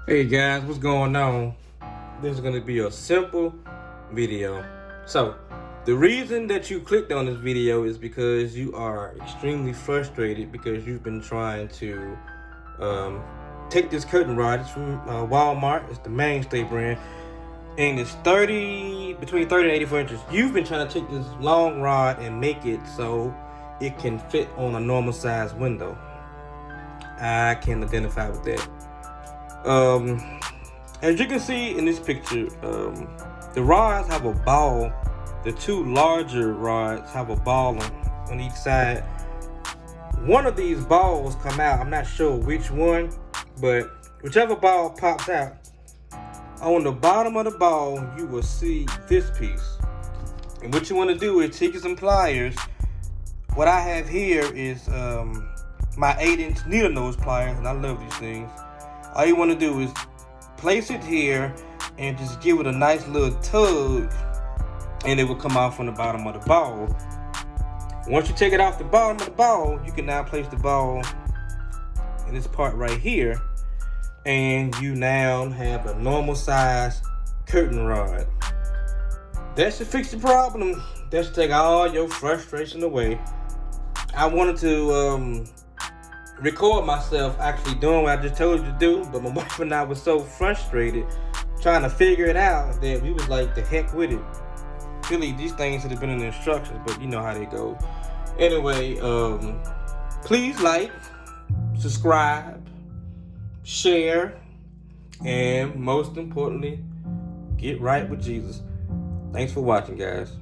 Hey guys, what's going on? This is going to be a simple video. So, the reason that you clicked on this video is because you are extremely frustrated because you've been trying to take this curtain rod. It's from Walmart. It's the Mainstay brand. And it's between 30 and 84 inches. You've been trying to take this long rod and make it so it can fit on a normal size window. I can identify with that. As you can see in this picture, the rods have a ball. The two larger rods have a ball on each side. One of these balls come out. I'm not sure which one, but whichever ball pops out, on the bottom of the ball, you will see this piece. And what you want to do is take some pliers. What I have here is my 8-inch needle nose pliers, and I love these things. All you want to do is place it here and just give it a nice little tug, and it will come off from the bottom of the ball. Once you take it off the bottom of the ball, you can now place the ball in this part right here, and you now have a normal size curtain rod. That should fix the problem. That should take all your frustration away. I wanted to record myself actually doing what I just told you to do, but my wife and I were so frustrated trying to figure it out that we was like, the heck with it. Really, these things should have been in the instructions, but you know how they go. Anyway, please like, subscribe, share, and most importantly, get right with Jesus. Thanks for watching, guys.